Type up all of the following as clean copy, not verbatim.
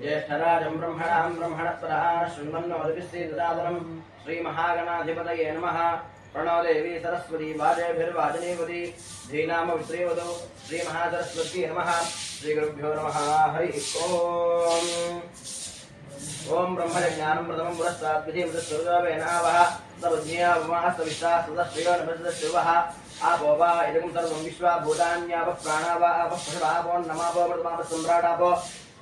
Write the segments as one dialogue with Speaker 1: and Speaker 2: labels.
Speaker 1: ज्येष्ठराजं ब्रह्मणां ब्रह्मणस्पदः शृण्वन्नोदिभिस्सीदसादनं श्रीमहागणाधिपतये नमः। प्रणो देवी सरस्वती वाजयभिर्वाजनीवती धीनामवित्रीवतु श्रीमहासरस्वती नमः। श्रीगुरुभ्यो नमः। हरिः ओम्। ओम ब्रह्मज्ञानं प्रथमं पुरस्तात् विधिमृतस्वर्गवेनावः सर्वज्ञावमास्तविश्वासतश्रियोनमृतस्शिवः आपो वा इदं सर्वं विश्वा भूतान्यापः प्राणावा आपः पशुभावो नमापो मृतमापः सम्राटापो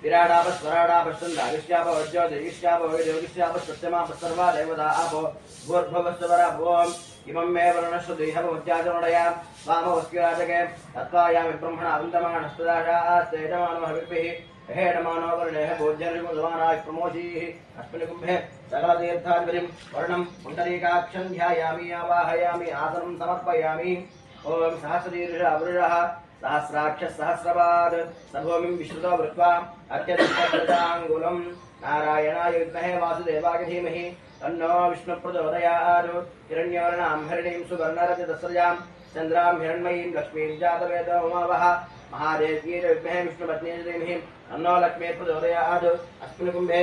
Speaker 1: विराडापः स्वराडापः चन्द्राविश्यापो ज्योतिष्यापो वैद्योगिष्यापः सत्यमापः सर्वा देवता आपो भूर्भुवस्वरापो इमं मे वर्णश्रुतिहवमुच्चाचरणया वामवस्क्यराजके तत्त्वायामि ब्रह्मणा वन्दमानस्तदाशास्तेजमानमहविर्भिः हेडमानो वर्णेः भोज्यर्मुदमानाय प्रमोषीः अस्मिन् कुम्भे सकलतीर्थाधिपतिं वर्णं पुण्डरीकाक्षं ध्यायामि आवाहयामि आसनं समर्पयामि। ॐ सहस्रशीर्षः सहस्राक्षः सहस्रपाद सभूमिं विश्रुतो वृत्वा अर्घ्यदक्षाङ्गुलं नारायणाय विद्महे वासुदेवाय धीमहि तन्नो विष्णुः प्रचोदयात्। हिरण्यवर्णां हरिणीं सुवर्णरजतस्रजां चन्द्रां हिरण्मयीं लक्ष्मीं जातवेदो उमावः महादेव्यै विद्महे विष्णुपत्न्यै धीमहि तन्नो लक्ष्मी प्रचोदयात्। अस्मिन् कुम्भे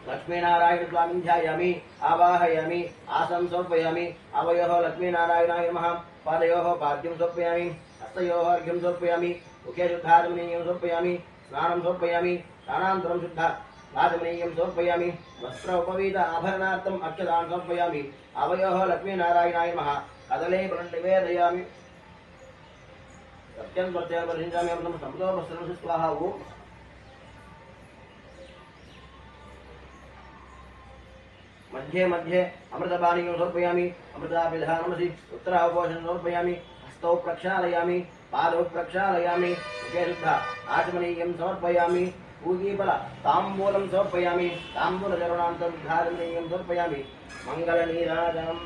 Speaker 1: लक्ष्मीनारायणस्वामिं ध्यायामि आवाहयामि आसनं समर्पयामि। आवयोः लक्ष्मीनारायणाय नमः। पादयोः पाद्यं समर्पयामि हस्तयोः अर्घ्यं समर्पयामि। मुखे शुद्धाचमनीयं समर्पयामि स्नानं समर्पयामि स्नानान्तरं शुद्धाचमनीयं समर्पयामि। वस्त्र उपवीत आभरणार्थम् अक्षतान् समर्पयामि। आवयोः लक्ष्मीनारायणाय नमः। कदले फलं निवेदयामि सत्यं प्रत्ययं परिशिञ्चामि अमृतं समृतो वस्त्रं स्वाहा। ओम मध्ये मध्ये अमृतपानीयं समर्पयामि अमृताभिधानमसि उत्तरावपोषणं समर्पयामि। हस्तौ प्रक्षालयामि पादौ प्रक्षालयामि मुखे शुद्ध आचमनीयं समर्पयामि। पूगीफल ताम्बूलं समर्पयामि ताम्बूलचरणान्तं धारणीयं समर्पयामि। मङ्गलनीराजनम्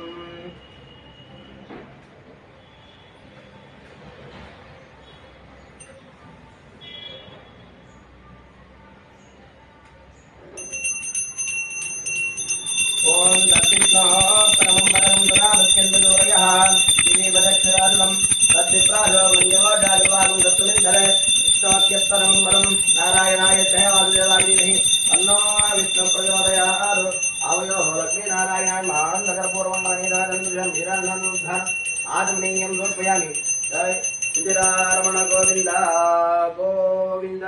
Speaker 1: नारायणाय वासुदेवाय धीमहि तन्नो विष्णुः प्रचोदयात्। आवयोः लक्ष्मीनारायणाय महानन्दकर्पूरमण्डलनीराजनं आचमनीयं समर्पयामि। जय इंदिरारमण गोविंद गोविंद।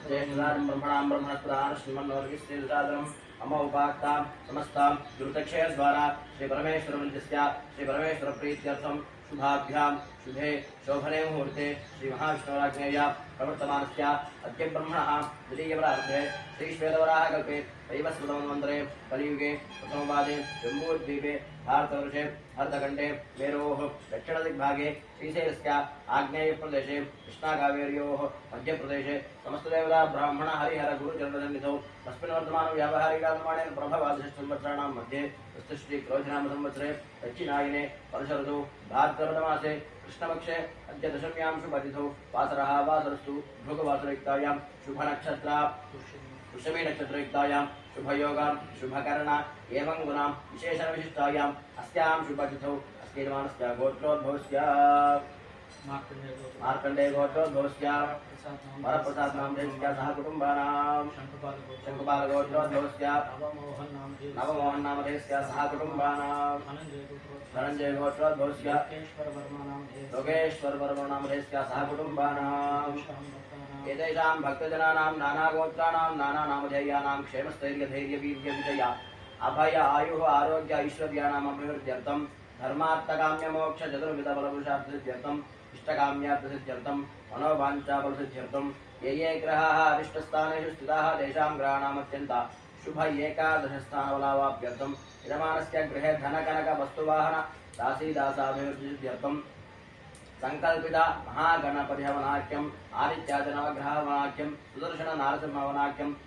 Speaker 1: ज्येष्ठराजं ब्रह्मणां ब्रह्मणस्पदां श्रीमन्नोर्गिस्तेजसादनम् अमोपाक्तां समस्तां गुरुदक्षिणद्वारा श्री परमेश्वर प्रीत्यर्थं शुभाभ्यां शुभे शोभने मुहूर्ते श्री महाविष्णुराज्ञया प्रवर्तमानस्य अद्य ब्रह्मणः द्वितीयप्रारब्धे श्रीश्वेतवराहकल्पे वैवस्वतमन्वन्तरे कलियुगे प्रथमपादे जम्बूद्वीपे भारतवर्षे भरतखण्डे मेरोः दक्षिणदिग्भागे श्रीशैलस्य आग्नेयप्रदेशे कृष्णाकावेर्योः मध्यप्रदेशे समस्तदेवता ब्राह्मण हरिहर गुरुचरणसन्निधौ तस्मिन् वर्तमान व्यावहारिकानुमानेन प्रभवादशसंवत्सराणां मध्ये श्री क्रोधनाम संवत्सरे दक्षिणायने वर्षऋतौ भाद्रपदमासे कृष्णपक्षे अद्य दशम्यां शुभतिथौ वासरः वासरस्तु भृगुवासरयुक्तायां शुभनक्षत्रा पुष्यमी नक्षत्रयुक्तायां शुभयोगां शुभकर्णा एवं गुणां विशेषणविशिष्टायाम् अस्यां शुभतिथौ अस्तीयमानस्य गोत्रोद्भवस्य मार्कण्डेय गोत्रोद्भवस्य वरप्रसाद नामधेयस्य सह कुटुम्बानां शङ्कुपाल गोत्रोद्भवस्य नवमोहन नामधेयस्य सह कुटुम्बानां धनञ्जय गोत्रोद्भवस्य योगेश्वर वर्मा नामधेयस्य सह कुटुम्बानां एतेषां भक्तजनानां नानागोत्राणां नानानामधेयानां क्षेमस्थैर्यधैर्यवीर्यविजया अभय आयुः आरोग्य ऐश्वर्याणाम् अभिवृद्ध्यर्थं धर्मार्थकाम्यमोक्ष चतुर्विधफलपुरुषार्थसिद्ध्यर्थम् इष्टकाम्यार्थसिद्ध्यर्थं मनोवाञ्छाफलसिद्ध्यर्थं ये ये ग्रहाः अरिष्टस्थानेषु स्थिताः तेषां ग्रहाणाम् अत्यन्त शुभ एकादशस्थानबलावाप्यर्थम् यजमानस्य गृहे धनकनक वस्तुवाहन दासीदासाभिवृद्धिसिद्ध्यर्थम् संकल्पित महागणपतिहवनाख्यम् आदित्यादिनवग्रहवनाख्यम् सुदर्शन नारसिंहवनाख्यम्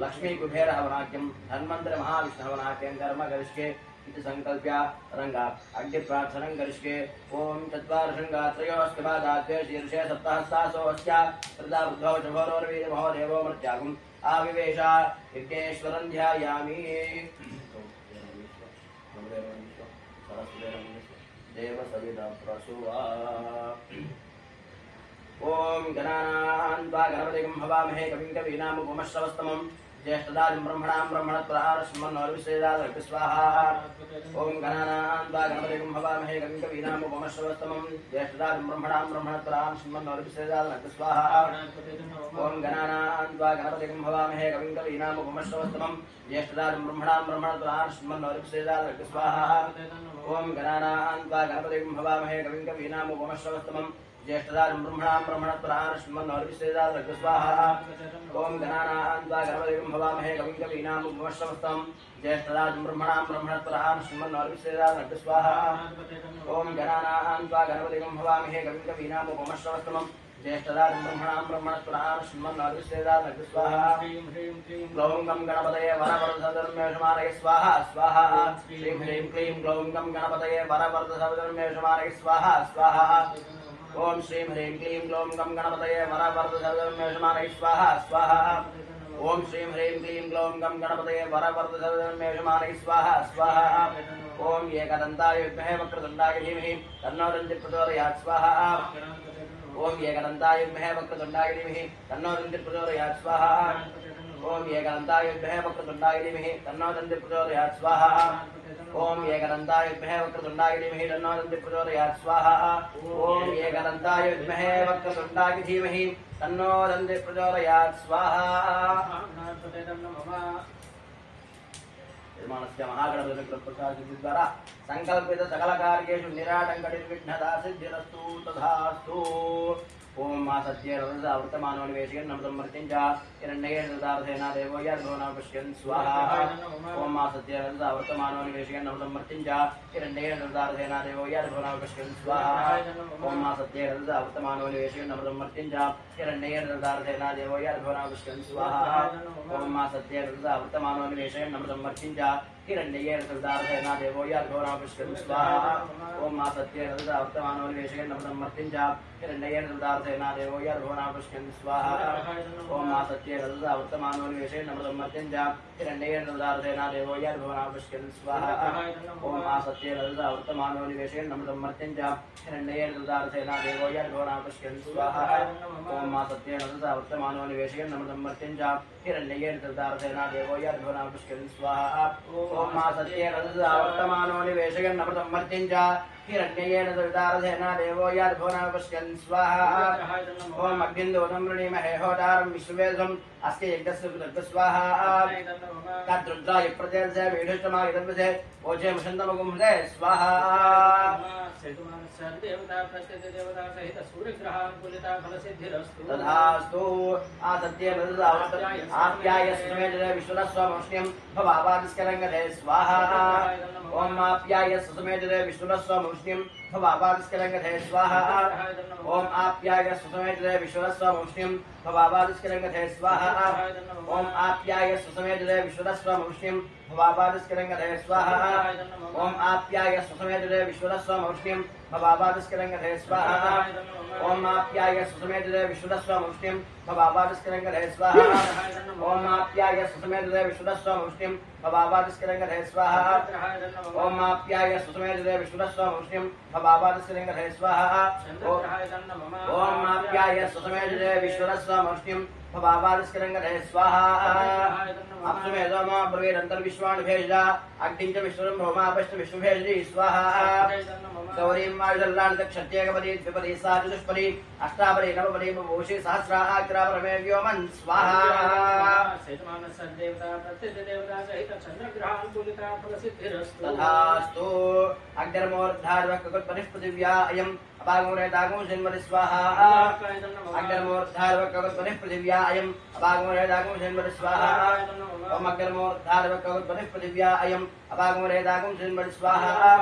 Speaker 1: लक्ष्मी कुबेर हवनाख्यम् धन्वन्तरि महाविष्णुहवनाख्यम् कर्म करिष्ये इति संकल्प्य रंग अग्निप्रार्थनं करिष्ये ओम चत्वारशृङ्गात्रयोऽस्तिपादाद्वे शीर्षे सप्तहस्तासो अस्या प्रदा बुद्धौ शभोरोर्वीरमहो देवो मृत्यागुम् आविवेश विघ्नेश्वरं ध्यायामि देव सविता प्रसूवा ओम गणानान् त्वा गणपतिं हवामहे कविं कवीनामुपमश्रवस्तमम् ज्येष्ठदादिं ब्रह्मणां ब्रह्मणत्वरारश्मन्नोर्विश्वेदादर्भि स्वाहा ओम गणानान् त्वा गणपतिं हवामहे कविं कवीनामुपमश्रवस्तमम् ज्येष्ठदादिं ब्रह्मणां ब्रह्मणत्वरारश्मन्नोर्विश्वेदादर्भि स्वाहा ओम गणानान् त्वा गणपतिं हवामहे कविं कवीनामुपमश्रवस्तमम् ज्येष्ठदादिं ब्रह्मणां ब्रह्मणत्वरारश्मन्नोर्विश्वेदादर्भि स्वाहा ओम गणानान् त्वा गणपतिं हवामहे कविं कवीनामुपमश्रवस्तमम् ज्येष्ठदादिं ब्रह्मणां ब्रह्मणत्वरारश्मन्नोर्विश्वेदादर्भि स्वाहा ओम गणानान् त्वा गणपतिं हवामहे कविं कवीनामुपमश्रवस्तमम् ज्येष्ठदादिं ब्रह्मणां ब्रह्मणत्वरारश्मन्नोर्विश्वेदादर्भि स्वाहा ओम गणानान् त्वा गणपतिं हवामहे कविं कवीनामुपमश्रवस्तमम् ज्येष्ठदादिं ब्रह्मणां ब्रह्मणत्वरारश्मन्नोर्विश्वेदादर्भि स्वाहा ग्लौं गं गणपतये वरवरदधर्मेषमानये स्वाहा स्वाहा श्रीं ह्रीं क्लीं ग्लौं गं गणपतये वरवरदधर्मेषमानये स्वाहा स्वाहा ओम श्रीं ह्रीं क्लीं ग्लौं गं गणपतये वरवरदधर्मेषमानये स्वाहा स्वाहा ओम श्रीं ह्रीं क्लीं ग्लौं गं गणपतये वरवरदधर्मेषमानये स्वाहा स्वाहा ओम एकदन्ताय विद्महे वक्रतुण्डाय धीमहि तन्नो दन्तिः प्रचोदयात् स्वाहा ओम एकदन्ताय विद्महे वक्रतुण्डाय धीमहि तन्नो दन्तिः प्रचोदयात् स्वाहा ओम एकदन्ताय विद्महे वक्रतुण्डाय धीमहि तन्नो दन्तिः प्रचोदयात् स्वाहा ओम एकदन्ताय विद्महे वक्रतुण्डाय धीमहि तन्नो दन्तिः प्रचोदयात् स्वाहा ओम एकदन्ताय विद्महे वक्रतुण्डाय धीमहि तन्नो दन्तिः प्रचोदयात् स्वाहा निर्माणस्य महागणपतिप्रसादसिद्धि द्वारा संकल्पित सकल कार्येषु निराटङ्कनिर्विघ्नता सिद्धिरस्तु तथास्तु ओम मा सत्ये रवृतमानोनिवेशयन् नमतं मर्त्यं च हिरण्येन ददार्थेन देवो यद्भुवनं पश्यन् स्वाहा ओम मा सत्ये रवृतमानोनिवेशयन् नमतं मर्त्यं च हिरण्येन ददार्थेन देवो यद्भुवनं पश्यन् स्वाहा ओम मा सत्ये रवृतमानोनिवेशयन् नमतं मर्त्यं च हिरण्येन ददार्थेन देवो यद्भुवनं पश्यन् स्वाहा ओम मा सत्ये रवृतमानोनिवेशयन् नमतं मर्त्यं च हिरण्येन ददार्थेन देवो यद्भुवनं पश्यन् स्वाहा ओम मा सत्ये रवृतमानोनिवेशयन् नमतं मर्त्यं च हिरण्येन ददार्थेन देवो यद्भुवनं पश्यन् स्वाहा ओम मा सत्ये रवृतमानोनिवेशयन् नमतं मर्त्यं च हिरण्येन ददार्थेन देवो यद्भुवनं पश्यन् स्वाहा ओम मा सत्ये रवृतमानोनिवेशयन् नमतं मर्त्यं च हिरण्येन ददार्थेन देवो यद्भुवनं पश्यन् स्वाहा ओम मा सत्ये रवृतमानोनिवेशयन् नमतं मर्त्यं च हिरण्येन ददार्थेन देवो यद्भुवनं पश्यन् स्वाहा ओम मा सत्ये रवृतमानोनिवेशयन् नमतं मर्त्यं च हिरण्येन ददार्थेन देवो यद्भुवनं पश्यन् स्वाहा ओम अग्निन्दोतं वृणीमहे होतारं विश्ववेदम् अस्ति यज्ञस्य कृतज्ञ स्वाहा तद्रुद्राय प्रत्यर्थे वीढष्टमायतन्वसे ओचे मशन्तमगुं हृदे स्वाहा तथास्तु आसत्ये आप्यायस्मेजरे विश्वनस्वमुष्ण्यं भवावादिस्करङ्गते स्वाहा ओम आप्यायस्मेजरे विश्वनस्वमुष्ण्यं भवावादिस्करङ्गते स्वाहा ओम आप्यायस्मेजरे विश्वनस्वमुष्ण्यं भवावादिस्करङ्गते स्वाहा ओम आप्यायस्मेजरे विश्वनस्वमुष्ण्यं भवावादिस्करङ्गते स्वाहा ओम आप्यायस्मेजरे विश्वनस्वमुष्ण्यं भवावादिस्करङ्गते स्वाहा ओम आप्यायस्मेजरे विश्वनस्वमुष्ण्यं भवावादिस्करङ्गते स्वाहा ओम आप्यायस्मेजरे विश्वनस्वमुष्ण्यं भवावादिस्करङ्गते स्वाहा ओम आप्यायस्मेजरे विश्वनस्वमुष्ण्यं भवावादिस्करङ्गते स्वाहा ओम आप्यायस्मेजरे विश्वनस्वमुष्ण्यं भवावादिस्करङ्गते स्वाहा अप्सुमेधोमा ब्रवीरन्तर्विश्वाणि भेजा अग्निं च विश्वं भौमापश्च विश्वभेजि स्वाहा गौरीं वायुदल्लान्तक्षत्येकपदी द्विपदी सा चतुष्पदी अष्टापदी नवपदी बभूषि सहस्राक्षरा परमे व्योमन् स्वाहा तथास्तु अग्निर्मोर्धार्वकगुत्पतिः पृथिव्या अयम् अपागमरे दागुं जन्मनि स्वाहा अग्निर्मोर्धार्वकगुत्पतिः पृथिव्या अयम् अपागमरे दागुं जन्मनि स्वाहा ओम अग्निर्मोर्धार्वकगुत्पतिः पृथिव्या अयम् अपागमरे दागुं जन्मनि स्वाहा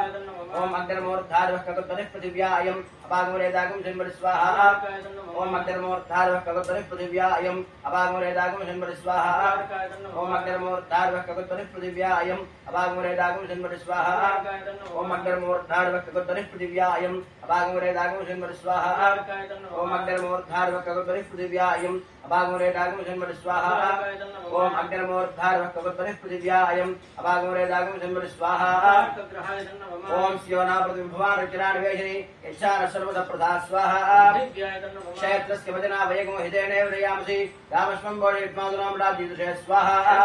Speaker 1: ओम अग्निर्मोर्धार्वकगुत्पतिः पृथिव्या अयम् अपागमरे दागुं जन्मनि स्वाहा ओम अग्निर्मोर्धार्वकगुत्पतिः पृथिव्या अयम् अपागमरे दागुं जन्मनि स्वाहा ओम अग्निर्मोर्धार्वकगुत्पतिः पृथिव्या अयम् अपागमरे दागुं जन्मनि स्वाहा ओम अग्निर्मोर्धार्वकगुत्पतिः पृथिव्या अयम् अपागमरे दागुं जन्मनि स्वाहा ओम अग्निर्मोर्धार्वकगुत्पतिः पृथिव्या अयम् अपागमरे दागुं जन्मनि स्वाहा ओम अग्निर्मोर्धार्वकगुत्पतिः पृथिव्या अयम् अपागमरे दागुं जन्मनि स्वाहा ओम शिवना प्रतिभवान् रुचिरान्वेषिणी यच्छान सर्वदा प्रदा स्वाहा क्षेत्रस्य वजना वयगो हितेनेव रयामसि रामस्वं बोधित्मादुनां राजीदुषे स्वाहा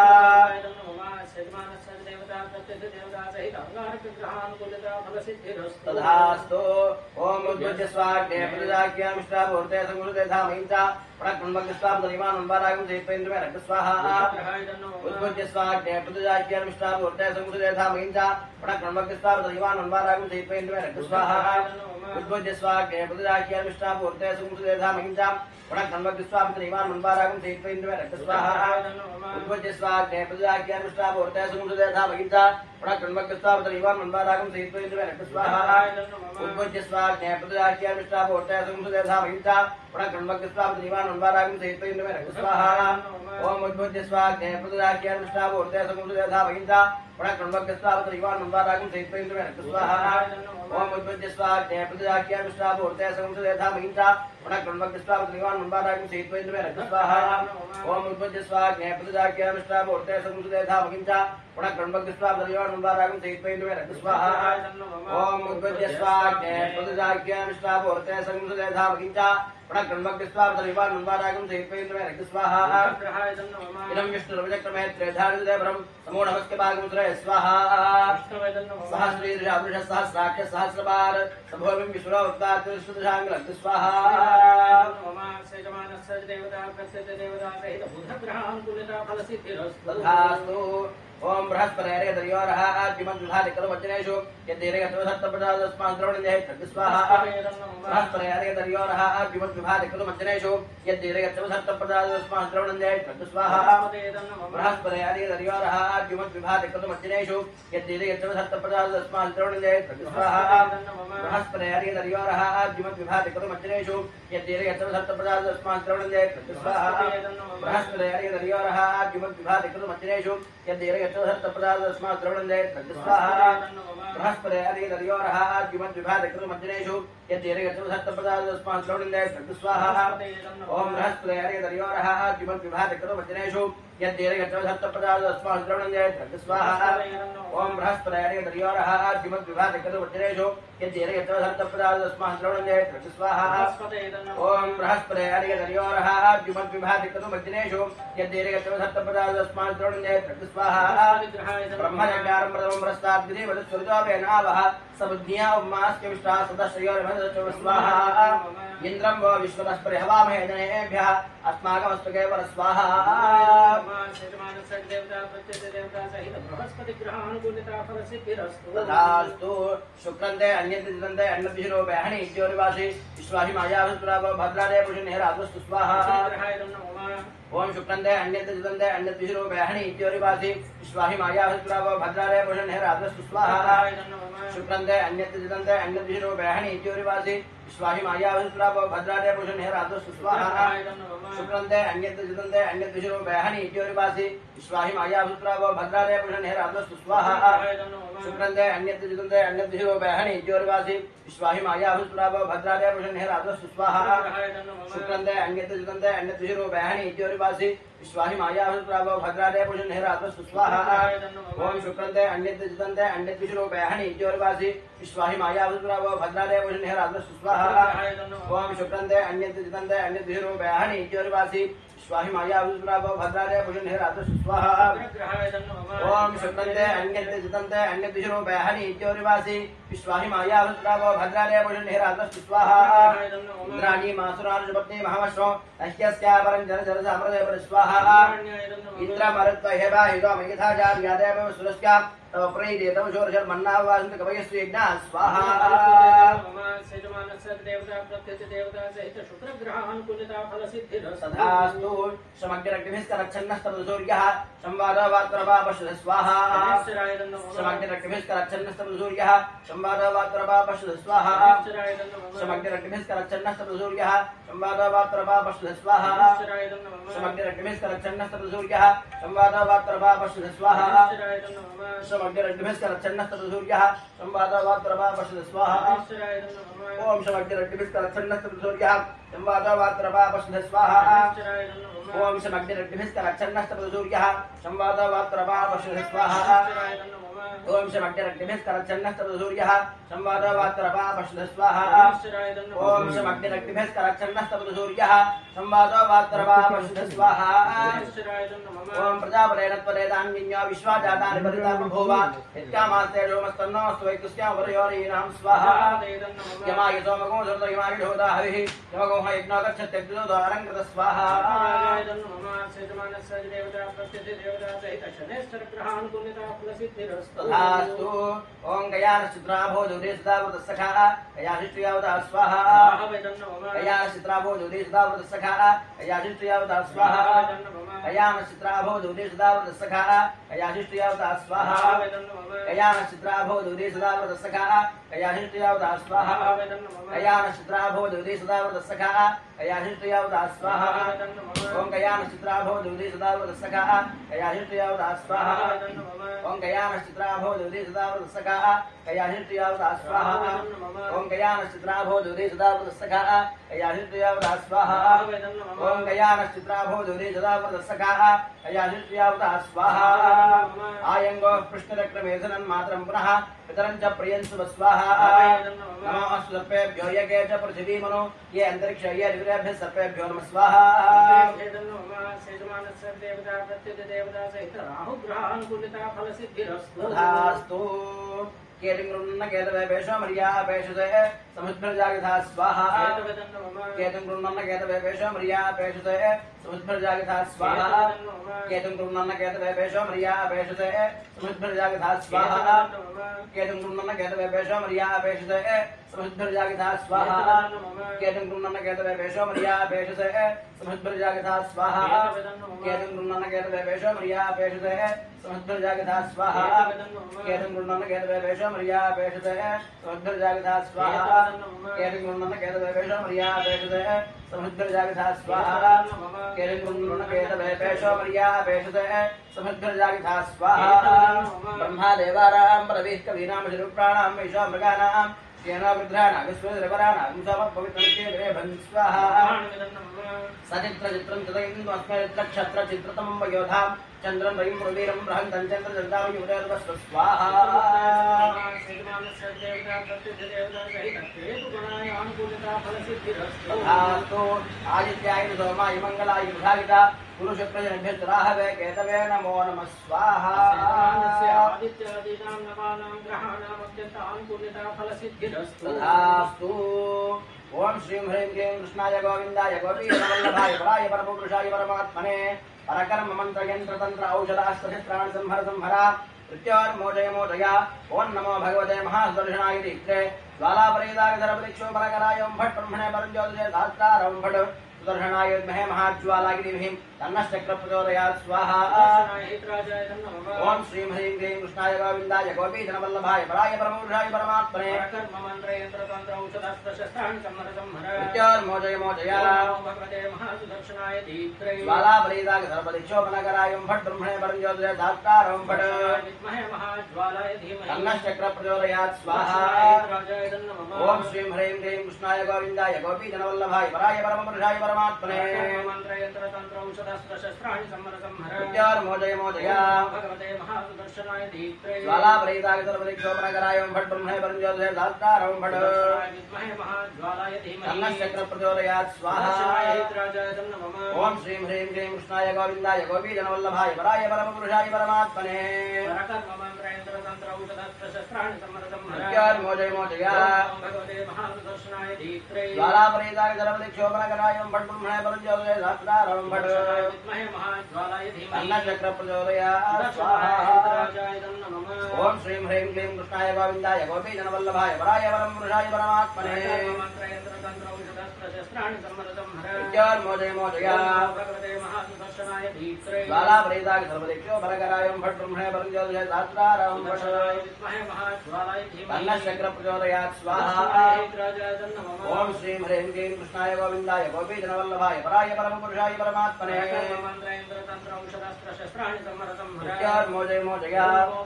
Speaker 1: तथास्तु ओम उद्वज्य स्वाग्ने प्रतिदाख्यामिष्टाभूर्ते संगुरुते धामहिंसा प्रणक्मन्मग्स्वापदनिमानम्बारागं सेपेन्द्रमे रक्त स्वाहा उद्वज्य स्वाग्ने प्रतिदाख्यामिष्टाभूर्ते संगुरुते धामहिंसा प्रणक्मन्मग्स्वापदनिमानम्बारागं सेपेन्द्रमे रक्त स्वाहा उद्वज्य स्वाग्ने प्रतिदाख्यामिष्टाभूर्ते संगुरुते धामहिंसा प्रणक्मन्मग्स्वापदनिमानम्बारागं सेपेन्द्रमे रक्त स्वाहा उद्वज्य स्वाग्ने प्रतिदाख्यामिष्टाभूर्ते संगुरुते धामहिंसा प्रणक्मन्मग्स्वापदनिमानम्बारागं सेपेन्द्रमे रक्त स्वाहा उद्वज्य स्वाग्ने प्रतिदाख्यामिष्टाभूर्ते संगुरुते धामहिंसा प्रणक्मन्मग्स्वापदनिमानम्बारागं सेपेन्द्रमे रक्त स्वाहा ओम उद्वज्य स्वाग्ने प्रतिदाख्यामिष्टाभूर्ते संगुरुते धामहिंसा प्रणक्मन्मग्स्वापदनिमानम्बारागं सेपेन्द्रमे रक्त स्वाहा ओम उद्वज्य स्वाग्ने प्रतिदाख्यामिष्टाभूर्ते संगुरुते धामहिंसा प्रणक्मन्मग्स्वापदनिमानम्बारागं सेपेन्द्रमे रक्त स्वाहा ओम उद्वज्य स्वाग्ने प्रतिदाख्यामिष्टाभूर्ते संगुरुते धामहिंसा प्रणक्मन्मग्स्वापदनिमानम्बारागं सेपेन्द्रमे रक्त स्वाहा ओम उद्वज्य स्वाग्ने प्रतिदाख्यामिष्टाभूर्ते संगुरुते धामहिंसा प्रणक्मन्मग्स्वापदनिमानम्बारागं सेपेन्द्रमे रक्त स्वाहा इदं विष्णुर्विचक्रमेत्रेधारिदेवरं समो नमस्के भागमुद्रे स्वाहा सहस्रीदृशावृष सहस्राक्ष सहस्रबार सभोमिं विश्वरोक्तात्रिशुदशाङ्गलक्ष स्वाहा तथास्तु ओम बृहस्पतिरे दर्योरः आद्यमद्विभाति खलु वचनेषु यद्दीर्घत्वसत्तपदादस्मान्द्रवणिन्दे स्वाहा बृहस्पतिरे दर्योरः आद्यमद्विभाति खलु वचनेषु यद्दीर्घत्वसत्तपदादस्मान्द्रवणिन्दे स्वाहा बृहस्पतिरे दर्योरः आद्यमद्विभाति खलु वचनेषु यद्दीर्घत्वसत्तपदादस्मान्द्रवणिन्दे स्वाहा बृहस्पतिरे दर्योरः आद्यमद्विभाति खलु वचनेषु यद्दीर्घत्वसत्तपदादस्मान्द्रवणिन्दे स्वाहा बृहस्पतिरे दर्योरः आद्यमद्विभाति खलु वचनेषु यद्दीर्घत्वसत्तपदादस्मात् द्रवणन्दे स्वाहा बृहस्पतिरे दर्योरः आद्यमद्विभाति खलु वचनेषु यद्दीर्घत्वसत्तपदादस्मात् द्रवणन्दे स्वाहा ओम बृहस्पतिरे दर्योरः आद्यमद्विभाति खलु वचनेषु यद्दीर्घत्वसत्तपदादस्मात् द्रवणन्दे स्वाहा ओम बृहस्पतिरे दर्योरः आद्यमद्विभाति खलु वचनेषु यद्दीर्घत्वसत्तपदादस्मात् द्रवणन्दे स्वाहा ओम बृहस्पतिरे दर्योरः आद्यमद्विभाति खलु वचनेषु यद्दीर्घत्वसत्तपदादस्मात् द्रवणन्दे स्वाहा ब्रह्मज्ञानं प्रथमं प्रस्ताद्विधि वदस्वरुजोपेनावः सबुद्ध्या उम्मास्य विष्टा सदश्रयोर्भद्रचो स्वाहा इन्द्रं वो विश्वतस्परि हवामहे जनेभ्यः अस्माकमस्तके वर स्वाहा तथास्तु शुक्रन्ते अन्यद्दिदन्ते अन्नद्विषरूपेहणि इत्योरिवासि विश्वाहि मायाभिप्रावो भद्रादे पुरुषनिहरादस्तु स्वाहा ओम शुक्रन्ते अन्यद्दिदन्ते अन्नद्विषरूपेहणि इत्योरिवासि विश्वाहि मायाभिप्रावो भद्रादे पुरुषनिहरादस्तु स्वाहा शुक्रन्ते अन्यद्दिदन्ते अन्नद्विषरूपेहणि इत्योरिवासि विश्वाहि मायाभिप्रावो भद्रादे पुरुषनिहरादस्तु स्वाहा शुक्रन्ते अन्यद्दिदन्ते अन्नद्विषरूपेहणि इत्योरिवासि विश्वाहि मायाभिप्रावो भद्रादे पुरुषनिहरादस्तु स्वाहा शुक्रन्ते अन्यद्दिदन्ते अन्नद्विषरूपेहणि इत्योरिवासि विश्वाहि मायाभिप्रावो भद्रादे पुरुषनिहरादस्तु स्वाहा शुक्रन्ते अन्यद्दिदन्ते अन्नद्विषरूपेहणि इत्योरिवासि विश्वाहि मायाभिप्रावो भद्रादे पुरुषनिहरादस्तु स्वाहा ओम शुक्रन्ते अन्यद्दिदन्ते अन्नद्विषरूपेहणि इत्योरिवासि विश्वाहि मायाभिप्रावो भद्रादे पुरुषनिहरादस्तु स्वाहा ओम शुक्रन्ते अन्यद्दिदन्ते अन्नद्विषरूपेहणि इत्योरिवासि स्वाहि माया विष्णुराभो भद्रादे भुजन्हेरात्र स्वाहा ओम शुक्लन्ते अन्यन्ते जितन्ते अन्यदिशरो बहनि इत्योरिवासि विश्वाहि माया विष्णुराभो भद्रादे भुजन्हेरात्र स्वाहा इंद्राणी मासुरानुजपत्नी महावश्रो अह्यस्या परं जल साम्रदेव स्वाहा इंद्रमरुत्व हेवा हितो मयथा जार्यादेव सुरस्या तव प्रेदे तव शोरशर मन्नावासंत कवयस्वी यज्ञ स्वाहा सेजमानस्य देवता प्रत्यक्ष देवता सहित शुक्र ग्रहानुकूलता फल सिद्धिरस्तु तथास्तु समग्ररक्तिभिस्करच्छन्नस्तमसूर्यः संवादवात्रभापश्य स्वाहा समग्ररक्तिभिस्करच्छन्नस्तमसूर्यः संवादवात्रभापश्य स्वाहा समग्ररक्तिभिस्करच्छन्नस्तमसूर्यः संवादवात्रभापश्य स्वाहा समग्ररक्तिभिस्करच्छन्नस्तमसूर्यः संवादवात्रभापश्य स्वाहा समग्ररक्तिभिस्करच्छन्नस्तमसूर्यः संवादवात्रभापश्य स्वाहा ओम समग्ररक्तिभिस्करच्छन्नस्तमसूर्यः संवादवात्रभापश्य स्वाहा ओम समग्ररक्तिभिस्करच्छन्नस्तमसूर्यः संवादवात्रभापश्य स्वाहा ओम समग्ररक्तिभिस्करच्छन्नस्तमसूर्यः संवादवात्रभापश्य स्वाहा ओम समग्ररक्तिभिस्करच्छन्नस्तमसूर्यः संवादवात्रभापश्य स्वाहा ओम प्रजापतेनत्वरेदान्यन्यो विश्वाजातानि परिता बभूव यत्कामास्ते सोमस्तन्नोऽस्तु वैकुस्यां वरयोरीणां स्वाहा यमाय सोमगो धर्तयमाय ढोदा हविः यमगो यज्ञो गच्छत्यग्निदोदारं कृत स्वाहा तथास्तु ओम गयानश्चित्राभो दुदेशदावृतसखा गयाशिष्ट्यावता स्वाहा गयानश्चित्राभो दुदेशदावृतसखा गयाशिष्ट्यावता स्वाहा गयानश्चित्राभो दुदेशदावृतसखा गयाशिष्ट्यावता स्वाहा गयानश्चित्राभो दुदेशदावृतसखा गयाशिष्ट्यावता स्वाहा गयानश्चित्राभो दुदेशदावृतसखा गयाशिष्ट्यावता स्वाहा ओम गयानश्चित्राभो दुदेशदावृतसखा गयाशिष्ट्यावता स्वाहा ओम गयानश्चित्राभो दुदेशदावृतसखा गयाशिष्ट्यावता स्वाहा ओम गयानश्चित्राभो दुदेशदावृतसखा गयाशिष्ट्यावता स्वाहा ओम गयानश्चित्राभो दुदेशदावृतसखा गयाशिष्ट्यावता स्वाहा आयंगो पृष्ठरक्रमेधनं मात्रं पुनः पितरं च प्रियं स्वाहा नमो अस्तु सर्पेभ्यो यज्ञे च पृथिवी मनो ये अंतरिक्ष ये दिव्येभ्यः सर्पेभ्यो नमः स्वाहा सेजमानस्य देवता प्रत्येक देवता सहित राहु ग्रहानुकूलता फल सिद्धिरस्तु तथास्तु केतुं केतवेशो मर्या पेशुते समुद्रजागधा स्वाहा केतुं केतवेशो मर्या पेशुते समुद्रजागधा स्वाहा केतुं केतवेशो मर्या पेशुते समुद्रजागधा स्वाहा केतुं केतवेशो मर्या पेशुते समुद्रजागधा स्वाहा केतुं केतवेशो मर्या पेशुते समुद्रजागधा स्वाहा केतुं केतवेशो मर्या पेशुते समुद्रजागधा स्वाहा केतुं केतवेशो मर्या पेशुते समुद्रजागधा स्वाहा केतुं केतवेशो मर्या पेशुते समुद्रजागधा स्वाहा केतुं केतवेशो मर्या पेशुते समुद्रजागधा स्वाहा ब्रह्मा देवानां प्रवीः कवीनां शिरुप्राणां वैशा मृगाणां केना वृद्धानां विश्वदेवराणां पवित्रं स्वाहा सचित्र चित्रं चित्रयन्त्वस्मै चित्रक्षत्र चित्रतमं वयोधां चन्द्रं रविं प्रवीरं बृहन्तं चन्द्रजगदां युवदेवस्व स्वाहा तथास्तु आदित्याय सोमाय मंगलाय बुधायिता गुरुशुक्रजनभ्यस्तराहवे केतवे नमो नमः स्वाहा आदित्यादीनां नवानां ग्रहाणां अत्यन्तानुकूलता फल सिद्धिरस्तु तथास्तु ओम श्रीं ह्रीं क्लीं कृष्णाय गोविन्दाय गोपीजनवल्लभाय पराय परमपुरुषाय परमात्मने परकर्म मंत्र यंत्र तंत्र औषधास्त्रशस्त्राणि संहर संहरा मृत्योर्मोचय मोचया ओम नमो भगवते महासुदर्शनाय दीप्ते ज्वालापरीदागधरपरीक्षो परकराय ओम भट्ट ब्रह्मणे परंज्योतिषे सहस्रार ओम भट्ट सुदर्शनाय विद्महे महाज्वालाय धीमहि तन्नश्चक्र प्रचोदयात् स्वाहा ओम श्रीं ह्रीं क्लीं कृष्णाय गोविन्दाय गोपीजनवल्लभाय पराय परमपुरुषाय परमात्मने मृत्योर्मोचय मोचया भगवते महासुदर्शनाय दीप्ते ज्वालापरीदागधरपरीक्षो परकराय ओम भट्ट ब्रह्मणे परंज्योतिषे सहस्रार ओम भट्ट विद्महे महाज्वालाय धीमहि तन्नश्चक्र प्रचोदयात् स्वाहा ओम श्रीं ह्रीं क्लीं कृष्णाय गोविन्दाय गोपीजनवल्लभाय पराय परमपुरुषाय परमात्मने मोदय मोदय
Speaker 2: भगवते महासुदर्शनाय दीप्त्रे
Speaker 1: ज्वालापरीताय सर्वदिक्षोपनकराय ओं फट् ब्रह्मणे परञ्ज्योतिषे सहस्रारं फट्
Speaker 2: विद्महे महाज्वालाय धीमहि
Speaker 1: तन्नश्चक्र प्रचोदयात् स्वाहा
Speaker 2: राजाय नमः
Speaker 1: ओं श्रीं ह्रीं क्लीं कृष्णाय गोविन्दाय गोपीजनवल्लभाय वराय परमपुरुषाय परमात्मने मोदय मोदय
Speaker 2: भगवते महासुदर्शनाय दीप्त्रे
Speaker 1: ज्वालापरीताय सर्वदिक्षोपनकराय ओं फट् ब्रह्मणे परञ्ज्योतिषे सहस्रारं फट्
Speaker 2: विद्महे महाज्वालाय धीमहि
Speaker 1: तन्नश्चक्र प्रचोदयात् स्वाहा
Speaker 2: राजाय नमः
Speaker 1: ओं श्रीं ह्रीं क्लीं कृष्णाय गोविन्दाय गोपीजनवल्लभाय वराय परमपुरुषाय परमात्मने मोदय मोदय
Speaker 2: भगवते महासुदर्शनाय दीप्त्रे
Speaker 1: ज्वालापरीताय सर्वदिक्षोपनकराय ओं फट् ब्रह्मणे परञ्ज्योतिषे सहस्रारं फट्
Speaker 2: विद्महे महाज्वालाय धीमहि
Speaker 1: तन्नश्चक्र प्रचोदयात् स्वाहा
Speaker 2: राजाय नमः
Speaker 1: ओं श्रीं ह्रीं क्लीं कृष्णाय गोविन्दाय गोपीजनवल्लभाय वराय परमपुरुषाय परमात्मने मोदय मोदय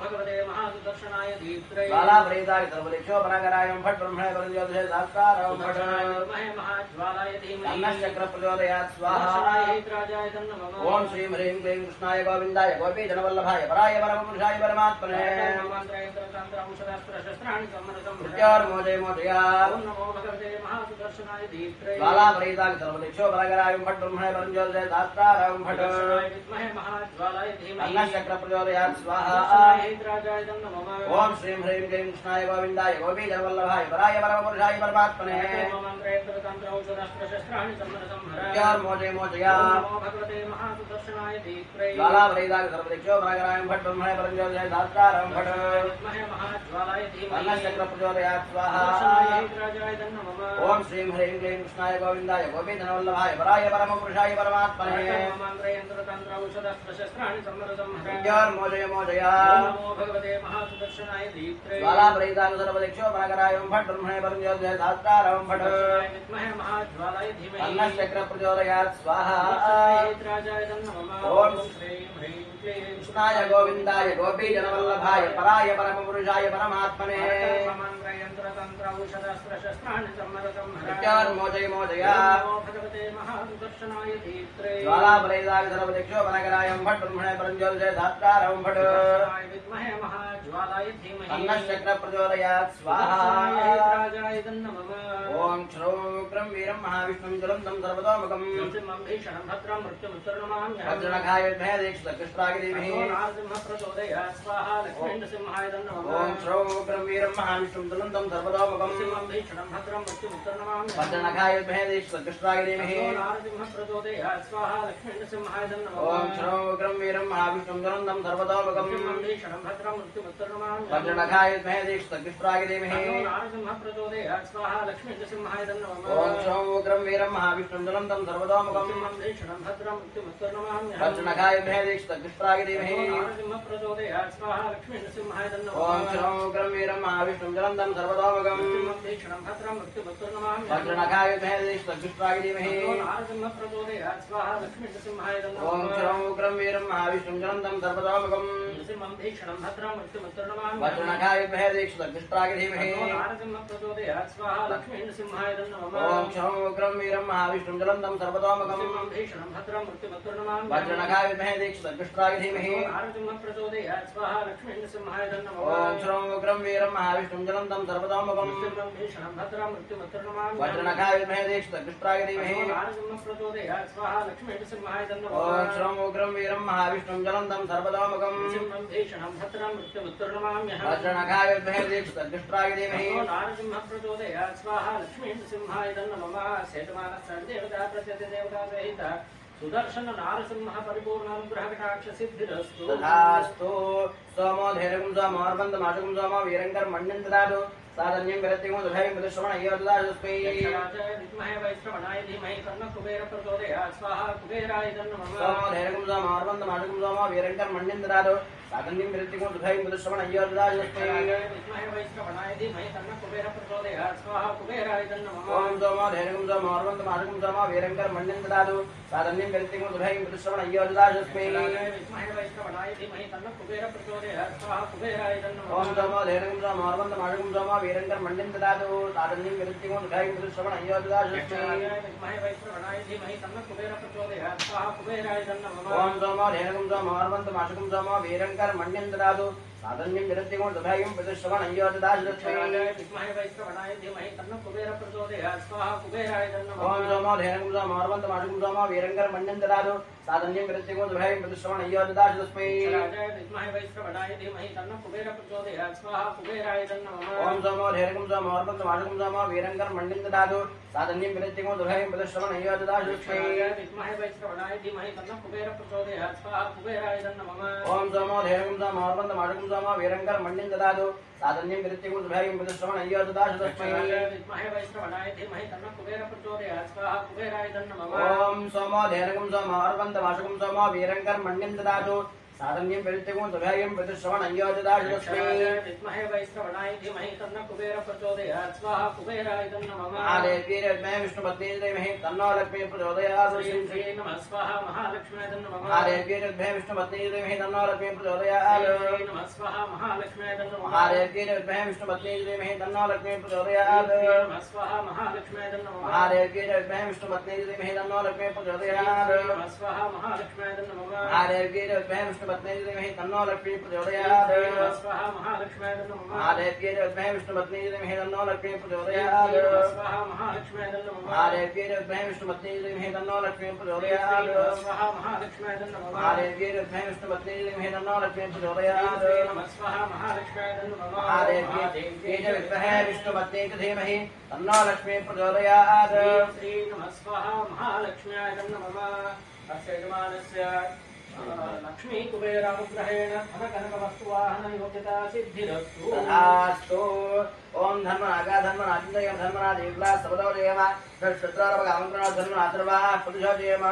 Speaker 2: भगवते महासुदर्शनाय दीप्त्रे
Speaker 1: ज्वालापरीताय सर्वदिक्षोपनकराय ओं फट् ब्रह्मणे परञ्ज्योतिषे सहस्रारं फट्
Speaker 2: विद्महे महाज्वालाय धीमहि
Speaker 1: तन्नश्चक्र प्रचोदयात् स्वाहा
Speaker 2: राजाय नमः
Speaker 1: ओं श्रीं ह्रीं क्लीं कृष्णाय गोविन्दाय गोपीजनवल्लभाय वराय परमपुरुषाय परमात्मने मोदय मोदय
Speaker 2: नमो भगवते महासुदर्शनाय दीप्त्रे
Speaker 1: ज्वालापरीताय सर्वदिक्षोपनकराय ओं फट् ब्रह्मणे परञ्ज्योतिषे सहस्रारं फट्
Speaker 2: विद्महे महाज्वालाय धीमहि
Speaker 1: तन्नश्चक्र प्रचोदयात् स्वाहा
Speaker 2: राजाय नमः
Speaker 1: ओं श्रीं ह्रीं क्लीं कृष्णाय गोविन्दाय गोपीजनवल्लभाय वराय परमपुरुषाय परमात्मने मोदय मोदय
Speaker 2: भगवते महासुदर्शनाय दीप्त्रे
Speaker 1: ज्वालापरीताय सर्वदिक्षोपनकराय ओं फट् ब्रह्मणे परञ्ज्योतिषे सहस्रारं फट्
Speaker 2: विद्महे महाज्वालाय धीमहि
Speaker 1: तन्नश्चक्र प्रचोदयात् स्वाहा
Speaker 2: राजाय नमः
Speaker 1: ओं श्रीं ह्रीं क्लीं कृष्णाय गोविन्दाय गोपीजनवल्लभाय वराय परमपुरुषाय परमात्मने मोदय मोदय
Speaker 2: भगवते महासुदर्शनाय दीप्त्रे
Speaker 1: ज्वालापरीताय सर्वदिक्षोपनकराय ओं फट् ब्रह्मणे परञ्ज्योतिषे सहस्रारं फट्
Speaker 2: विद्महे महाज्वालाय धीमहि
Speaker 1: तन्नश्चक्र प्रचोदयात् स्वाहा
Speaker 2: राजाय नमः
Speaker 1: ओं
Speaker 2: श्रीं ह्रीं क्लीं
Speaker 1: कृष्णाय गोविन्दाय गोपीजनवल्लभाय वराय परमपुरुषाय परमात्मने मोदय मोदय
Speaker 2: भगवते महासुदर्शनाय दीप्त्रे
Speaker 1: ज्वालापरीताय सर्वदिक्षोपनकराय ओं फट् ब्रह्मणे परञ्ज्योतिषे सहस्रारं फट्
Speaker 2: विद्महे महाज्वालाय धीमहि
Speaker 1: तन्नश्चक्र प्रचोदयात् स्वाहा
Speaker 2: राजाय नमः
Speaker 1: ओं श्रौं उग्रं वीरं महाविष्णुं ज्वलन्तं सर्वतोमुखं
Speaker 2: भीषणं भद्रं मृत्युमुत्तरनमाम्यहम्
Speaker 1: वज्रणखाय विद्महे दीक्षितकृष्णागिरिभिः
Speaker 2: प्रचोदयात् स्वाहा लक्ष्मीन्दसिंहाय नमः
Speaker 1: ओं श्रौं उग्रं वीरं महाविष्णुं ज्वलन्तं सर्वतोमुखं
Speaker 2: भीषणं भद्रं मृत्युमुत्तरनमाम्यहम्
Speaker 1: वज्रणखाय विद्महे दीक्षितकृष्णागिरिभिः
Speaker 2: प्रचोदयात् स्वाहा लक्ष्मीन्दसिंहाय नमः
Speaker 1: ओं श्रौं उग्रं वीरं महाविष्णुं ज्वलन्तं सर्वतोमुखं
Speaker 2: भीषणं भद्रं मृत्युमुत्तरनमाम्यहम्
Speaker 1: वज्रणखाय विद्महे दीक्षितकृष्णागिरिभिः
Speaker 2: प्रचोदयात् स्वाहा लक्ष्मीन्दसिंहाय नमः
Speaker 1: ओं श्रौं उग्रं वीरं महाविष्णुं ज्वलन्तं सर्वतोमुखं
Speaker 2: भीषणं भद्रं मृत्युमुत्तरनमाम्यहम्
Speaker 1: वज्रणखाय विद्महे दीक्षितकृष्णागिरिभिः
Speaker 2: प्रचोदयात् स्वाहा लक्ष्मीन्दसिंहाय नमः
Speaker 1: ओं श्रौं उग्रं वीरं महाविष्णुं ज्वलन्तं सर्वतोमुखं
Speaker 2: भीषणं भद्रं मृत्युमुत्तरनमाम्यहम्
Speaker 1: वज्रणखाय विद्महे दीक्षितकृष्णागिरिभिः
Speaker 2: प्रचोदयात् स्वाहा लक्ष्मीन्दसिंहाय नमः
Speaker 1: ओं श्रौं उग्रं वीरं महाविष्णुं ज्वलन्तं सर्वतोमुखं
Speaker 2: भीषणं भद्रं मृत्युमुत्तरनमाम्यहम्
Speaker 1: वज्रणखाय विद्महे दीक्षितकृष्णागिरिभिः
Speaker 2: प्रचोदयात् स्वाहा लक्ष्मीन्दसिंहाय नमः
Speaker 1: ओं श्रौं उग्रं वीरं महाविष्णुं ज्वलन्तं सर्वतोमुखं
Speaker 2: भीषणं भद्रं मृत्युमुत्तरनमाम्यहम्
Speaker 1: वज्रणखाय विद्महे दीक्षितकृष्णागिरिभिः
Speaker 2: प्रचोदयात् स्वाहा लक्ष्मीन्दसिंहाय नमः
Speaker 1: ओं श्रौं उग्रं वीरं महाविष्णुं ज्वलन्तं सर्वतोमुखं
Speaker 2: भीषणं भद्रं मृत्युमुत्तरनमाम्यहम्
Speaker 1: वज्रणखाय विद्महे दीक्षितकृष्णागिरिभिः
Speaker 2: प्रचोदयात् स्वाहा लक्ष्मीन्दसिंहाय नमः
Speaker 1: ओं श्रौं उग्रं वीरं महाविष्णुं ज्वलन्तं सर्वतोमुखं
Speaker 2: भीषणं भद्रं मृत्युमुत्तरनमाम्यहम्
Speaker 1: वज्रणखाय विद्महे दीक्षितकृष्णागिरिभिः
Speaker 2: नारसिंहप्रचोदयात् स्वाहा लक्ष्मीन्दसिंहाय नमः सेतुमानः सर्वदेवता प्रत्यदेवता सहित सुदर्शन नारसिंह परिपूर्णानुग्रहकटाक्ष सिद्धिरस्तु
Speaker 1: तथास्तु सोमो धैर्यं सोमोर्बन्धमाशकं सोमो वीरङ्कर्मण्यं ददातु साधन्यं विरतिं दुधैं प्रदर्शमण एव ददातुस्मै
Speaker 2: यक्षराजाय विद्महे वैश्रवणाय धीमहि तन्नः कुबेर प्रचोदयात् स्वाहा कुबेराय नमः
Speaker 1: सोमो धैर्यं सोमोर्बन्धमाशकं सोमो वीरङ्कर्मण्यं ददातु साधन्यं विरक्तिको दुःखं पुत्रश्रवण अय्योदायस्मै
Speaker 2: विद्महे वैश्रवणाय धीमहि तन्नः कुबेरः प्रचोदयात् स्वाहा कुबेराय नमः
Speaker 1: ओम सोमो धेनुं सोमो अर्वन्तं मार्गं सोमो वीरङ्कर मण्डलं ददातु साधन्यं विरक्तिको दुःखं पुत्रश्रवण अय्योदायस्मै
Speaker 2: विद्महे वैश्रवणाय धीमहि तन्नः कुबेरः प्रचोदयात् स्वाहा कुबेराय नमः
Speaker 1: ओम सोमो धेनुं सोमो अर्वन्तं मार्गं सोमो वीरङ्कर मण्डलं ददातु साधन्यं विरक्तिको दुःखं पुत्रश्रवण अय्योदायस्मै
Speaker 2: विद्महे वैश्रवणाय धीमहि तन्नः कुबेरः प्रचोदयात् स्वाहा कुबेराय नमः
Speaker 1: ओम सोमो धेनुं सोमो अर्वन्तं मार्गं सोमो वीरङ्कर मण्डलं ददातु साधन्यं विरक्तिको दुःखं पुत्रश्रवण अय्योदायस्मै
Speaker 2: विद्महे वैश्रवणाय धीमहि तन्नः कुबेरः प्रचोदयात् स्वाहा कुबेराय नमः
Speaker 1: ओम सोमो धेनुं सोमो अर्वन्तं मार्गं सोमो वीरङ्कर मण्डलं ददातु साधन्यं विरक्तिको दुःखं पुत्रश्रवण अय्योदायस्मै
Speaker 2: विद्महे वैश्रवणाय धीमहि तन्नः कुबेरः प्रचोदयात् स्वाहा कुबेराय नमः
Speaker 1: ओम सोमो धेनुं सोमो अर्वन्तं मार्गं सोमो वीरङ्कर मण्डलं ददातु साधन्यं विरक्तिको दुःखं पुत्रश्रवण अय्योदायस्मै
Speaker 2: विद्महे वैश्रवणाय धीमहि तन्नः कुबेरः प्रचोदयात् स्वाहा कुबेराय नमः
Speaker 1: ओम सोमो धेनुं सोमो अर्वन्तं मार्गं सोमो वीरङ्कर मण्डलं ददातु साधन्यं विरक्तिको दुःखं पुत्रश्रवण अय्योदायस्मै
Speaker 2: विद्महे वैश्रवणाय धीमहि तन्नः कुबेरः प्रचोदयात् स्वाहा कुबेराय नमः
Speaker 1: ओम सोमो धेनुं सोमो अर्वन्तं मार्गं सोमो वीरङ्कर मण्डलं ददातु साधन्यं विरक्तिको दुःखं पुत्रश्रवण अय्योदायस्मै
Speaker 2: विद्महे वैश्रवणाय धीमहि तन्नः कुबेरः प्रचोदयात् स्वाहा कुबेराय नमः
Speaker 1: आदेव्यै विष्णुपत्नी धीमहि तन्नो लक्ष्मी प्रचोदयात्
Speaker 2: श्री नमः स्वाहा महालक्ष्म्यै नमः
Speaker 1: आदेव्यै विष्णुपत्नी धीमहि तन्नो लक्ष्मी प्रचोदयात्
Speaker 2: श्री नमः स्वाहा महालक्ष्म्यै नमः
Speaker 1: आदेव्यै विष्णुपत्नी धीमहि तन्नो लक्ष्मी प्रचोदयात्
Speaker 2: श्री नमः स्वाहा महालक्ष्म्यै नमः
Speaker 1: आदेव्यै विष्णुपत्नी धीमहि तन्नो लक्ष्मी प्रचोदयात्
Speaker 2: श्री नमः स्वाहा महालक्ष्म्यै नमः
Speaker 1: आदेव्यै विष्णुपत्नी धीमहि तन्नो लक्ष्मी प्रचोदयात्
Speaker 2: श्री नमः स्वाहा महालक्ष्म्यै नमः
Speaker 1: आदेव्यै विष्णुपत्नी धीमहि तन्नो लक्ष्मी प्रचोदयात्
Speaker 2: श्री नमः स्वाहा महालक्ष्म्यै नमः
Speaker 1: आदेव्यै विष्णुपत्नी धीमहि तन्नो लक्ष्मी प्रचोदयात्
Speaker 2: श्री नमः स्वाहा महालक्ष्म्यै नमः
Speaker 1: आदेव्यै विष्णुपत्नी धीमहि तन्नो लक्ष्मी प्रचोदयात्
Speaker 2: श्री नमः स्वाहा महालक्ष्म्यै नमः
Speaker 1: आदेव्यै विष्णुपत्नी धीमहि तन्नो लक्ष्मी प्रचोदयात्
Speaker 2: श्री नमः स्वाहा महालक्ष्म्यै नमः अस्य यजमानस्य लक्ष्मी कुबेरानुग्रहेण धनकनकवस्तुवाहन योग्यता सिद्धिरस्तु
Speaker 1: तथास्तु ओम धर्मनागा धर्मनादिन्दय धर्मनादेवला सबदोदयम षट्शत्रारभगामन्त्रणा धर्मनाथर्वा पुरुषोदयम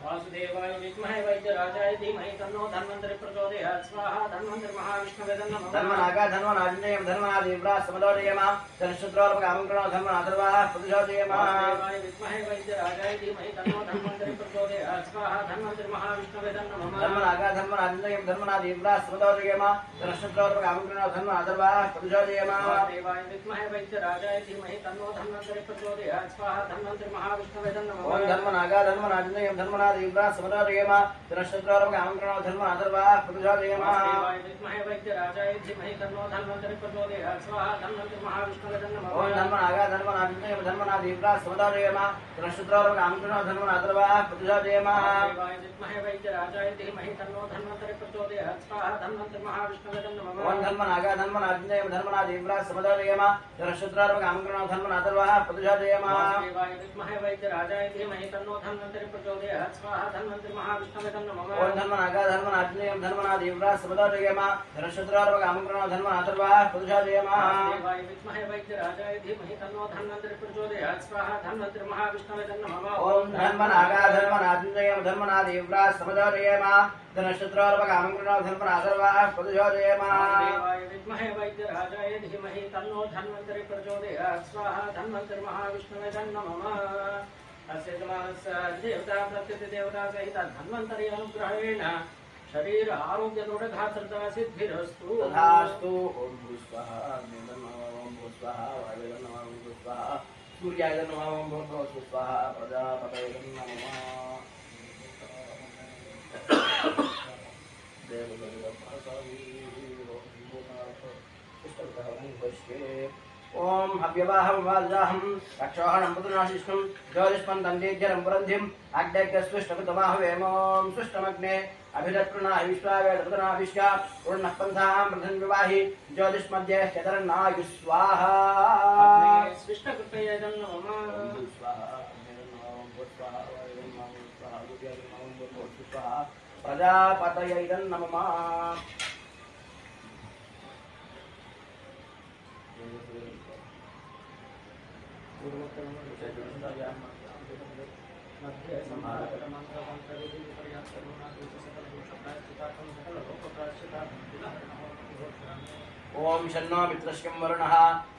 Speaker 2: वासुदेवाय विद्महे वैद्यराजाय धीमहि तन्नो धन्वन्तरि प्रचोदयात् स्वाहा धन्वन्तरि महाविष्णवे नमः
Speaker 1: धर्मनागा धर्मनादिन्दय धर्मनादेवला सबदोदयम षट्शत्रारभगामन्त्रणा धर्मनाथर्वा पुरुषोदयम
Speaker 2: वासुदेवाय विद्महे वैद्यराजाय धीमहि तन्नो धन्वन्तरि प्रचोदयात् स्वाहा धन्वन्तरि महाविष्णवे नमः
Speaker 1: धर्मनागा धर्मनादिन्दय धर्मनादेवला सबदोदयम षट्शत्रारभगामन्त्रणा धर्मनाथर्वा पुरुषोदयम
Speaker 2: वासुदेवाय विद्महे वैद्यराजाय धीमहि तन्नो धन्वन्तरि प्रचोदयात् स्वाहा धन्वन्तरि महाविष्णवे नमः
Speaker 1: ओम धर्मनागा धर्मनादिन्दय धर्मनादेवला सबदोदयम षट्शत्रारभगामन्त्रणा धर्मनाथर्वा पुरुषोदयम
Speaker 2: वासुदेवाय विद्महे वैद्यराजाय धीमहि तन्नो धन्वन्तरि प्रचोदयात् स्वाहा धन्वन्तरि महाविष्णवे नमः
Speaker 1: ओम धर्मनागा धर्मनादिन्दय धर्मनादेवला सबदोदयम षट्शत्रारभगामन्त्रणा धर्मनाथर्वा पुरुषोदयम
Speaker 2: वासुदेवाय विद्महे वैद्यराजाय धीमहि तन्नो धन्वन्तरि प्रचोदयात् स्वाहा धन्वन्तरि महाविष्णवे नमः
Speaker 1: ओम धर्मनागा धर्मनादिन्दय धर्मनादेवला सबदोदयम षट्शत्रारभगामन्त्रणा धर्मनाथर्वा पुरुषोदयम
Speaker 2: वासुदेवाय विद्महे वैद्यराजाय धीमहि तन्नो धन्वन्तरि प्रचोदयात् स्वाहा धन्वन्तरि महाविष्णवे नमः
Speaker 1: ओम धर्मनागा धर्मनादिन्दय धर्मनादेवला सबदोदयम षट्शत्रारभगामन्त्रणा धर्मनाथर्वा पुरुषोदयम
Speaker 2: वासुदेवाय विद्महे वैद्यराजाय धीमहि तन्नो धन्वन्तरि प्रचोदयात् स्वाहा धन्वन्तरि महाविष्णवे नमः
Speaker 1: ओम धर्मनागा धर्मनादिन्दय धर्मनादेवला सबदोदयम षट्शत्रारभगामन्त्रणा धर्मनाथर्वा पुरुषोदयम
Speaker 2: वासुदेवाय विद्महे वैद्यराजाय धीमहि तन्नो धन्वन्तरि प्रचोदयात् स्वाहा धन्वन्तरि महाविष्णवे नमः अस्य यजमानस्य देवता प्रत्यतिदेवता सहित धन्वन्तरि अनुग्रहेण शरीर आरोग्य दृढगात्रता सिद्धिरस्तु
Speaker 1: तथास्तु ओम भूस्वाहा अग्निर्नमः ओम भूस्वाहा वायुर्नमः ओम भूस्वाहा सूर्यायर्नमः ओम भूस्वाहा प्रजापतये नमः ओम हव्यवाहं वाजाहं रक्षोहणं पुत्रनाशिष्णं ज्योतिष्मं दण्डेज्यरं पुरन्धिं अग्नेज्यस्विष्टकृतमाहवेमों सुष्टमग्ने अभिदत्कृणाहि विश्वावेदपुतनाभिष्का पूर्णः पन्थां प्रधन् विवाहि ज्योतिष्मध्ये चतरन्नायु स्वाहा
Speaker 2: स्विष्टकृतये नमः
Speaker 1: प्रजापतये नमः ओम शन्नो मित्रश्यं वरुणः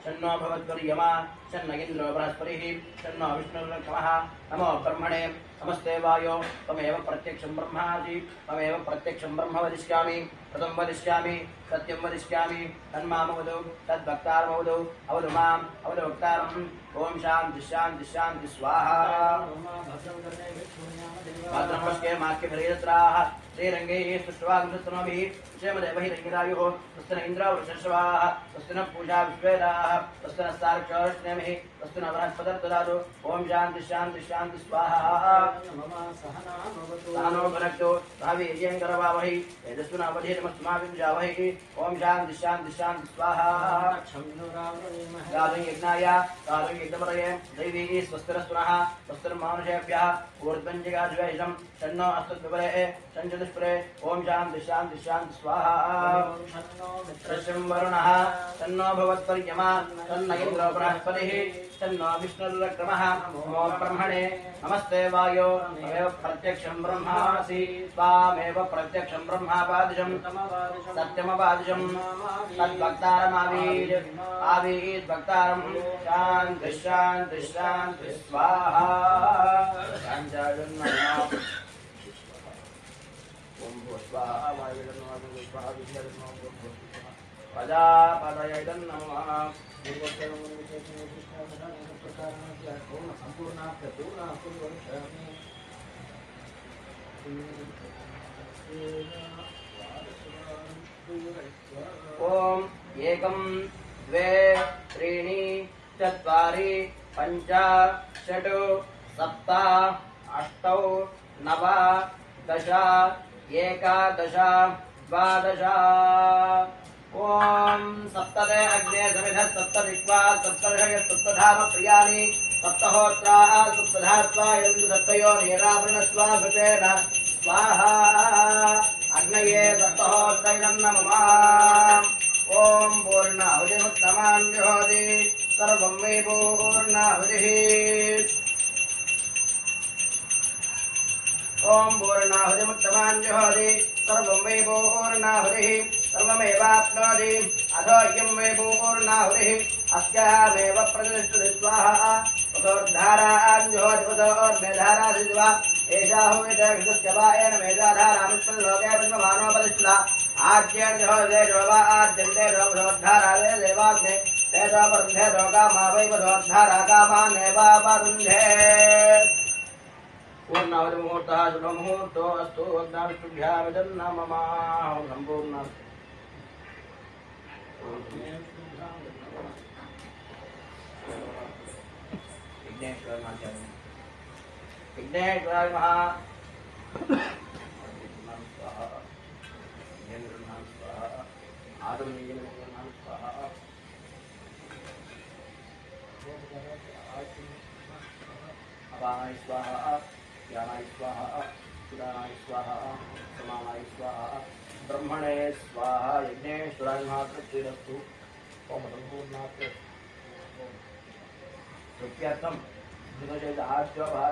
Speaker 1: शन्नो भवद्वर्यमा शन्न इन्द्रो बृहस्पतिः शन्नो विष्णुर्नमः नमो ब्रह्मणे नमस्ते वायो त्वमेव प्रत्यक्षं ब्रह्मासि त्वमेव प्रत्यक्षं ब्रह्म वदिष्यामि प्रथम वदिष्यामि सत्यं वदिष्यामि तन्मामवदु तद्भक्तारमवदु अवदु माम् अवदु भक्तारम् ओम शान्ति शान्ति शान्ति स्वाहा भद्रं पश्ये माक्य भरेद्राः श्रीरङ्गैः सुष्वागुंसस्तनोभिः क्षेमदेवहिरङ्गिरायुः स्वस्तिन इन्द्रो वृषश्वाः स्वस्तिन पूजा विश्वेदाः स्वस्तिन सारक्षोष्णेमिः स्वस्तिन बृहस्पतिर्ददातु ओम शान्ति शान्ति शान्ति स्वाहा सहनो भुनक्तु सह वीर्यं करवावहै तेजस्विनावधीतमस्तुमाविद्यावहै ओम शान्ति शान्ति शान्ति स्वाहा गातं यज्ञाय गातं यज्ञपतये दैवी स्वस्तिरस्तुनः स्वस्तिर्मानुषेभ्यः ऊर्ध्वञ्जिगाश्वेषं शन्नो अस्तुद्विपरे शञ्चतुष्परे ओम शान्ति शान्ति शान्ति स्वाहा मित्रश्यं वरुणः शन्नो भवत्पर्यमा शन्न इन्द्रो बृहस्पतिः शन्नो विष्णुर्क्रमः नमो ब्रह्मणे नमस्ते वायो त्वमेव प्रत्यक्षं ब्रह्मासि त्वामेव प्रत्यक्षं ब्रह्मापादिशं सत्यमपादिशं तद्भक्तारमावीत् आवीत् भक्तारं शान्ति शान्ति शान्ति स्वाहा ओम स्वाहा वायुर्नमः स्वाहा विष्णुर्नमः प्रजापतये नमः ओम एकं द्वे त्रीणि चत्वारि पञ्च षट् सप्त अष्टौ नव दश एकादश द्वादश ओम सप्तदे अग्ने समिधः सप्तविश्वा सप्तर्षय सप्तधाम प्रियाणि सप्तहोत्राः सप्तधात्वा इदं सप्तयो नीरावृणस्वा भृतेन स्वाहा अग्नये सप्तहोत्रैनं नमः ओम पूर्णाहुतिमुत्तमान् जुहोति सर्वं मे पूर्णाहुतिः ओम पूर्णाहुतिमुत्तमान् जुहोति सर्वं मे पूर्णाहुतिः सर्वमेवाप्नोति अथो इयं मे पूर्णाहुतिः अस्यामेव प्रतिष्ठति स्वाहा ततोर्धारान् जुहोति ततोर्मेधाराधि स्वा एषा हुमिते घृतस्य वा येन मेधाधारामिस्मिन् लोके विद्यमानोपतिष्ठिता आद्येन जुहोति जोवा आद्यन्ते जोधोद्धारादे देवाग्ने तेजो वरुन्धे रोगामा वै वधोद्धारा कामानेवावरुन्धे पूर्णावधि मुहूर्तः शुभमुहूर्तो अस्तु अग्नाविष्णुभ्यां मम सम्पूर्ण विघ्नेश्वराय नमः अपानाय स्वाहा ज्ञानाय स्वाहा सुदानाय स्वाहा समानाय स्वाहा ब्रह्मणे स्वाहा यज्ञेश्वराय नमः तृप्तिरस्तु ओम सम्पूर्णात् तृप्त्यर्थं दिनचर्या स्वाहा